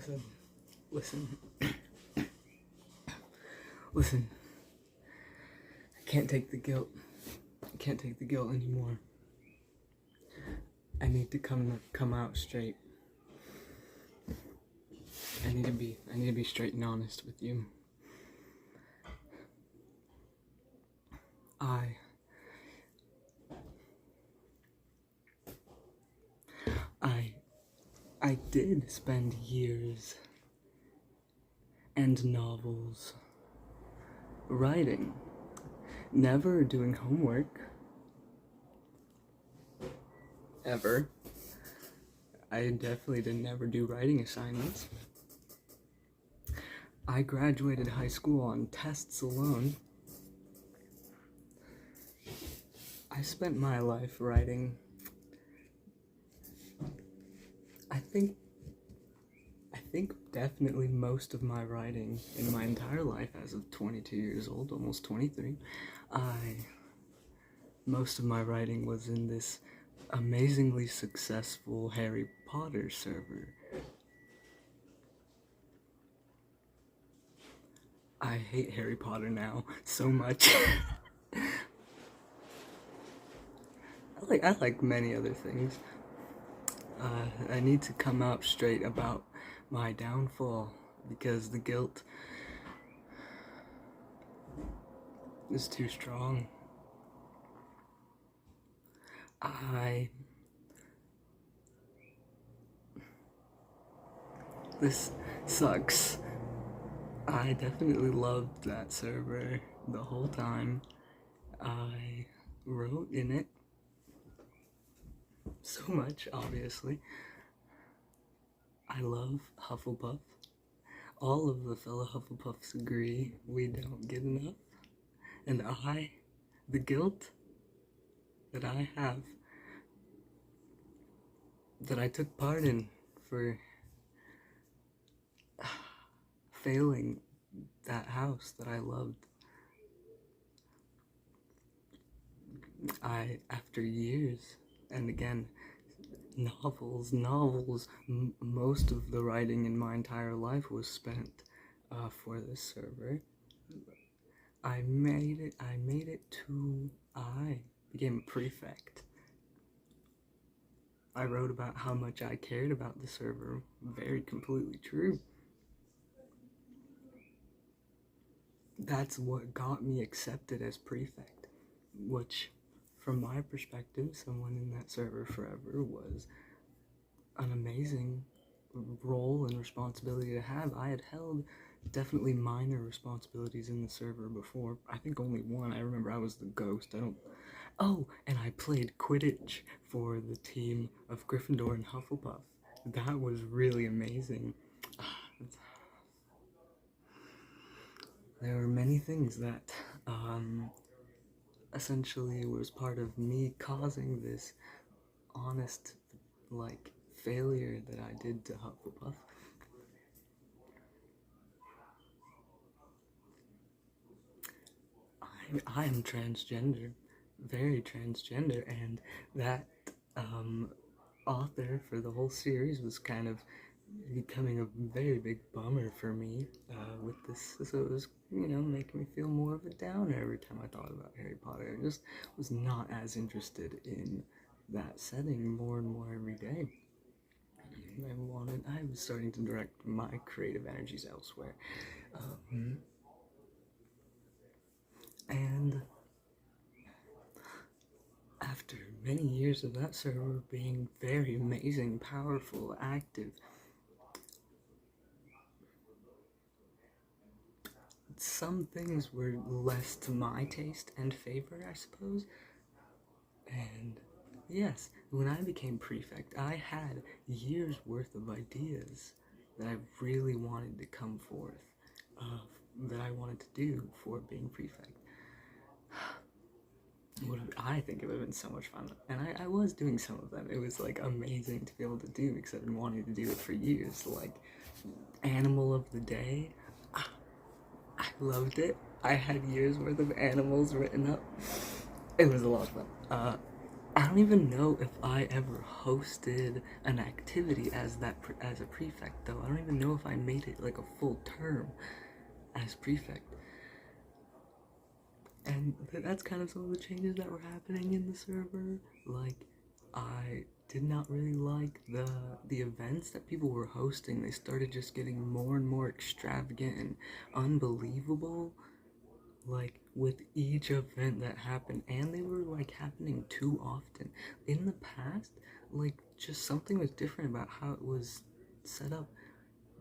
Listen, listen, listen. I can't take the guilt. I can't take the guilt anymore. I need to come out straight. I need to be straight and honest with you. I did spend years and novels writing, never doing homework, ever. I definitely didn't ever do writing assignments. I graduated high school on tests alone. I spent my life writing. I think definitely most of my writing in my entire life as of 22 years old, almost 23, most of my writing was in this amazingly successful Harry Potter server. I hate Harry Potter now so much. I like many other things. I need to come out straight about my downfall because the guilt is too strong. This sucks. I definitely loved that server the whole time. I wrote in it so much, obviously. I love Hufflepuff. All of the fellow Hufflepuffs agree we don't get enough. And the guilt that I have, that I took part in for failing that house that I loved. After years, and again, novels, most of the writing in my entire life was spent for this server. I made it to, I became a prefect. I wrote about how much I cared about the server, very completely true. That's what got me accepted as prefect, which, from my perspective, someone in that server forever was an amazing role and responsibility to have. I had held definitely minor responsibilities in the server before. I think only one. I remember I was the ghost. And I played Quidditch for the team of Gryffindor and Hufflepuff. That was really amazing. There were many things that essentially was part of me causing this honest, failure that I did to Hufflepuff. I am transgender, very transgender, and that author for the whole series was kind of becoming a very big bummer for me with this, so it was, making me feel more of a downer every time I thought about Harry Potter. I just was not as interested in that setting more and more every day. I was starting to direct my creative energies elsewhere. And after many years of that server being very amazing, powerful, active, some things were less to my taste and favor, I suppose. And yes, when I became prefect, I had years worth of ideas that I really wanted to come forth, that I wanted to do for being prefect. I think it would have been so much fun, and I was doing some of them. It was amazing to be able to do because I've been wanting to do it for years. Animal of the Day, I loved it. I had years worth of animals written up. It was a lot of fun. I don't even know if I ever hosted an activity as as a prefect though. I don't even know if I made it like a full term as prefect. And that's kind of some of the changes that were happening in the server. Like, I did not really like the events that people were hosting. They started just getting more and more extravagant and unbelievable, like with each event that happened, and they were like happening too often. In the past, like just something was different about how it was set up.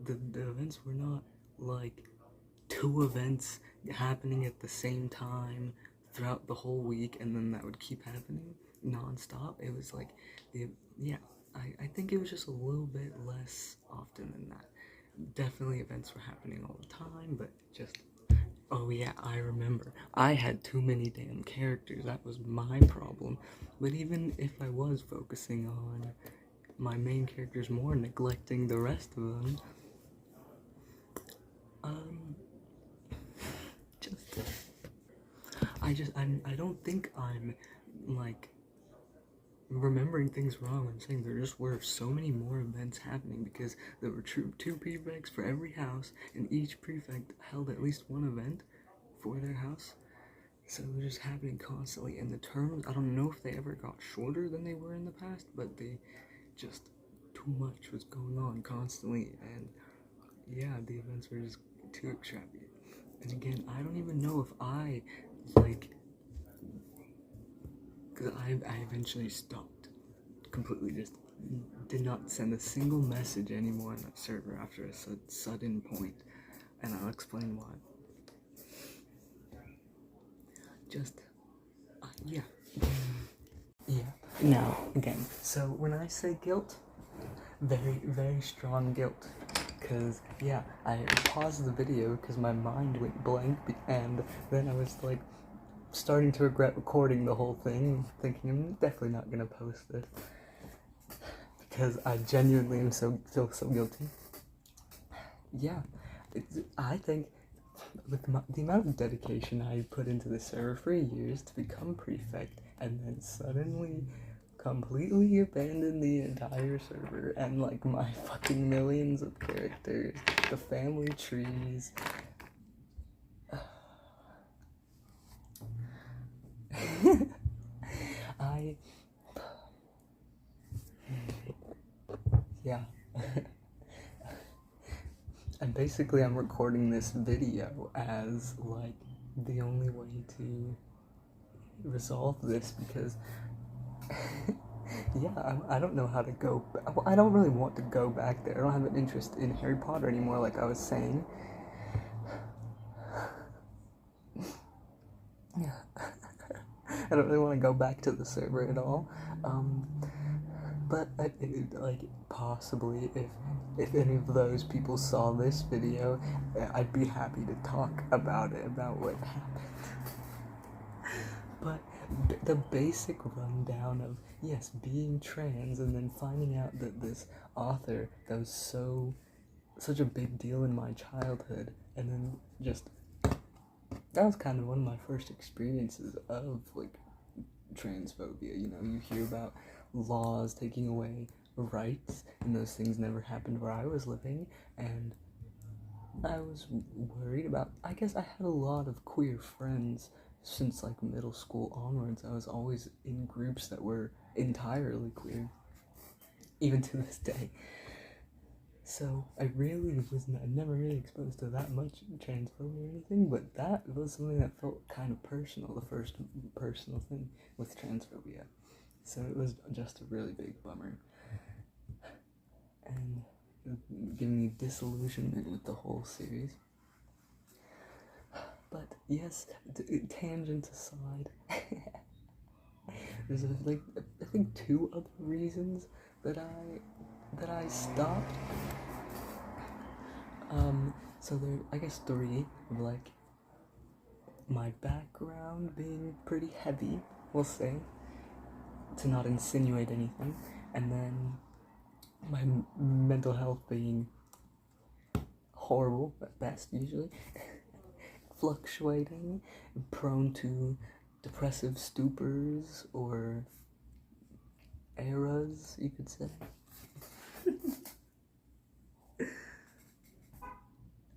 The events were not like two events happening at the same time throughout the whole week, and then that would keep happening non-stop. It was like the yeah, I think it was just a little bit less often than that. Definitely events were happening all the time, but just, oh yeah, I remember I had too many damn characters. That was my problem. But even if I was focusing on my main characters more, neglecting the rest of them, um just I don't think I'm like remembering things wrong. I'm saying there just were so many more events happening because there were two prefects for every house, and each prefect held at least one event for their house. So it was just happening constantly, and the terms, I don't know if they ever got shorter than they were in the past, but they just, too much was going on constantly, and yeah, the events were just too extravagant. And again, I don't even know if I, like, because I eventually stopped completely, just did not send a single message anymore on that server after a sudden point, and I'll explain why. Just, yeah. Yeah. Now, again, so when I say guilt, very, very strong guilt. Because, yeah, I paused the video because my mind went blank, and then I was like starting to regret recording the whole thing, thinking I'm definitely not gonna post this because I genuinely am feel so guilty. Yeah, I think with the amount of dedication I put into the server for years to become prefect, and then suddenly completely abandon the entire server and like my fucking millions of characters, the family trees. I yeah. And basically I'm recording this video as like the only way to resolve this because yeah, I don't know how to go. I don't really want to go back there. I don't have an interest in Harry Potter anymore, like I was saying. Yeah, I don't really want to go back to the server at all. But like possibly, if any of those people saw this video, I'd be happy to talk about it, about what happened. But the basic rundown of, yes, being trans and then finding out that this author that was such a big deal in my childhood, and then just that was kind of one of my first experiences of like transphobia. You know, you hear about laws taking away rights, and those things never happened where I was living, and I was worried about, I guess I had a lot of queer friends since like middle school onwards. I was always in groups that were entirely queer, even to this day. So I really was never really exposed to that much transphobia or anything, but that was something that felt kind of personal, the first personal thing with transphobia. So it was just a really big bummer. And giving me disillusionment with the whole series. But yes, tangent aside, there's like I think two other reasons that I stopped. So there, I guess three, of like my background being pretty heavy, we'll say, to not insinuate anything, and then my mental health being horrible at best usually, fluctuating, prone to depressive stupors or eras, you could say.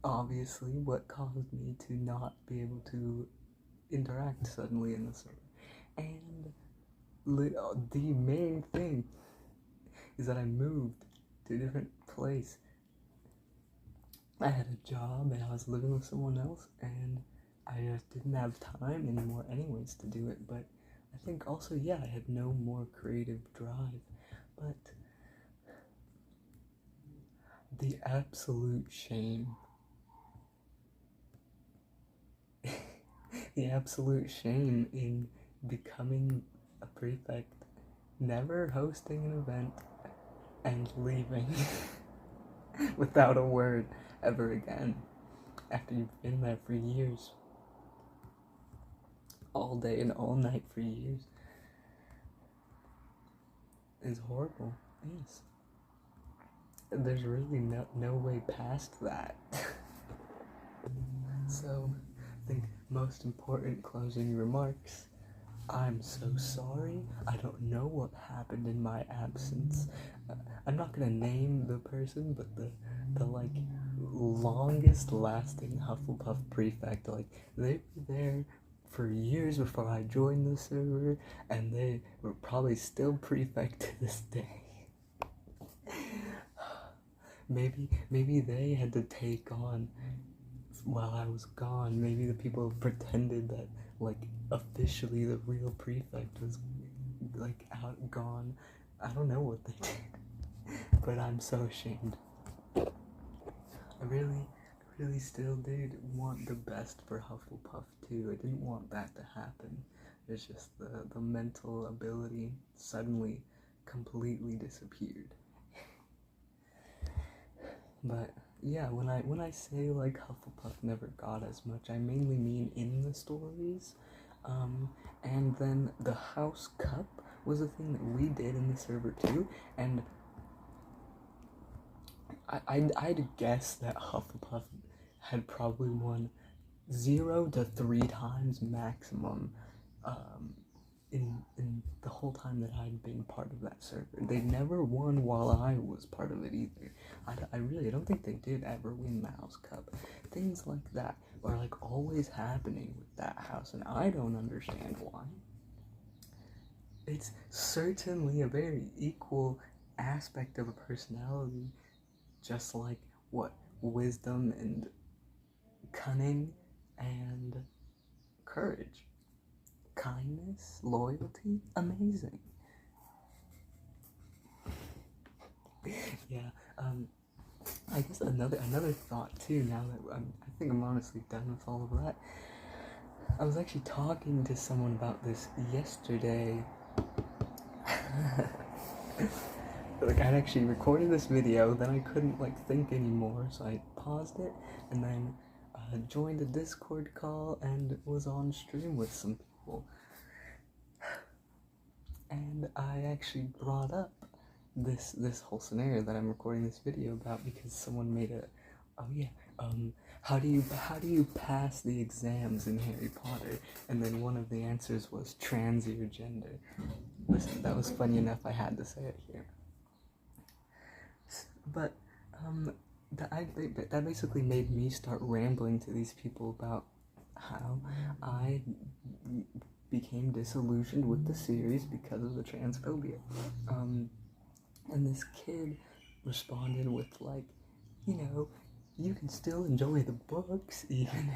Obviously, what caused me to not be able to interact suddenly in the server. And the main thing is that I moved to a different place. I had a job and I was living with someone else, and I just didn't have time anymore anyways to do it. But I think also, yeah, I had no more creative drive. But the absolute shame the absolute shame in becoming a prefect, never hosting an event, and leaving without a word ever again after you've been there for years, all day and all night for years, is horrible. Yes, there's really no way past that. So I think most important closing remarks: I'm so sorry. I don't know what happened in my absence. I'm not gonna name the person, but the like longest lasting Hufflepuff prefect, like they were there for years before I joined the server, and they were probably still prefect to this day. Maybe they had to take on while I was gone. Maybe the people pretended that like officially the real prefect was like gone. I don't know what they did, but I'm so ashamed. I really still did want the best for Hufflepuff too. I didn't want that to happen. It's just the mental ability suddenly completely disappeared. But yeah, when I say like Hufflepuff never got as much, I mainly mean in the stories. And then the House Cup was a thing that we did in the server too, and I'd guess that Hufflepuff had probably won 0 to 3 times maximum in the whole time that I'd been part of that server. They never won while I was part of it either. I really don't think they did ever win the House Cup. Things like that are like always happening with that house, and I don't understand why. It's certainly a very equal aspect of a personality, just like what wisdom and cunning and courage, kindness, loyalty, amazing. Yeah, I guess another thought too, now that I think I'm honestly done with all of that. I was actually talking to someone about this yesterday. Like, I'd actually recorded this video, then I couldn't like think anymore, so I paused it, and then joined a Discord call and was on stream with some people. And I actually brought up this whole scenario that I'm recording this video about because someone made how do you pass the exams in Harry Potter? And then one of the answers was trans your gender. Listen, that was funny enough, I had to say it here. But that basically made me start rambling to these people about how I became disillusioned with the series because of the transphobia. And this kid responded with like, you can still enjoy the books even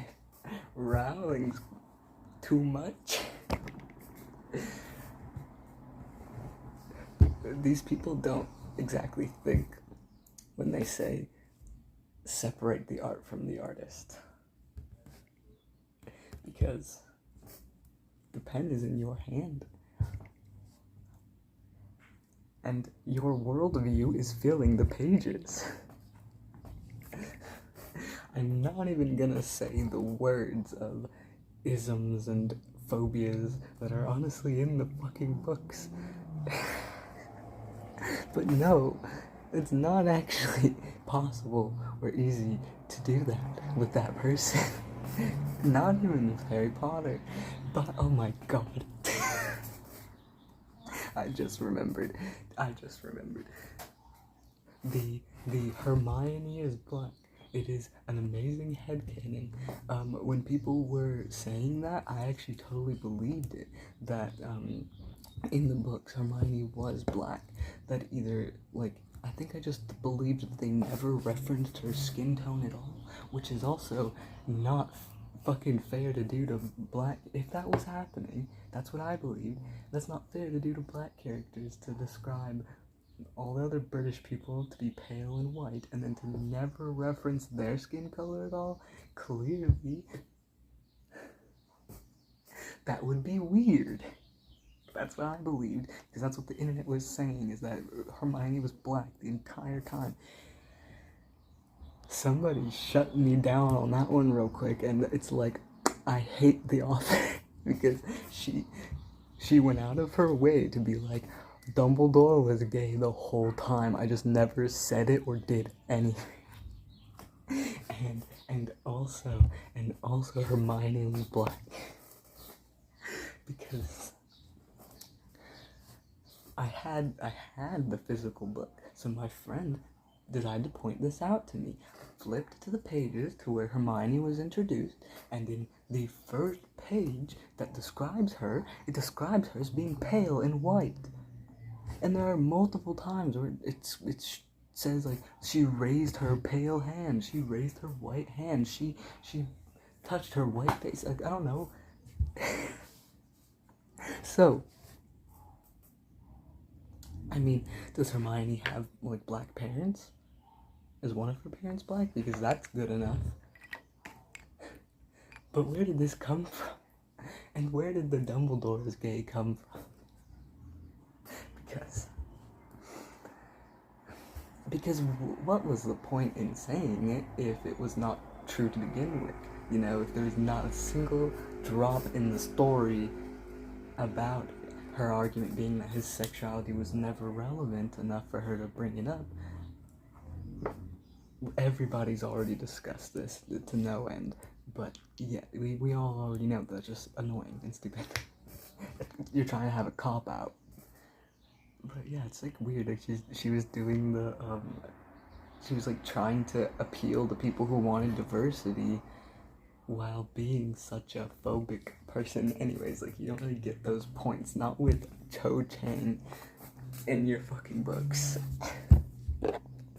if Rowling's too much. These people don't exactly think when they say separate the art from the artist, because the pen is in your hand and your worldview is filling the pages. I'm not even gonna say the words of isms and phobias that are honestly in the fucking books. But no, it's not actually possible or easy to do that with that person. Not even with Harry Potter. But oh my god. I just remembered. The Hermione is black. It is an amazing headcanon. When people were saying that, I actually totally believed it. That in the books, Hermione was black. That either, like, I think I just believed that they never referenced her skin tone at all, which is also not fucking fair to do to black. If that was happening, that's what I believed. That's not fair to do to black characters, to describe all the other British people to be pale and white, and then to never reference their skin color at all. Clearly, that would be weird. That's what I believed, because that's what the internet was saying, is that Hermione was black the entire time. Somebody shut me down on that one real quick, and it's like, I hate the author, because she went out of her way to be like, Dumbledore was gay the whole time, I just never said it or did anything. And also Hermione was black. Because I had the physical book, so my friend decided to point this out to me. Flipped to the pages to where Hermione was introduced, and in the first page that describes her, it describes her as being pale and white. And there are multiple times where it says, like, she raised her pale hand, she raised her white hand, she touched her white face, like, I don't know. So, I mean, does Hermione have, like, black parents? Is one of her parents black? Because that's good enough. But where did this come from? And where did the Dumbledore is gay come from? Because what was the point in saying it if it was not true to begin with? You know, if there's not a single drop in the story about it. Her argument being that his sexuality was never relevant enough for her to bring it up. Everybody's already discussed this to no end, but yeah, we all already know that's just annoying and stupid. You're trying to have a cop-out. But yeah, it's like weird, like she was doing the, she was like trying to appeal to people who wanted diversity while being such a phobic person. Anyways, like, you don't really get those points, not with Cho Chang in your fucking books.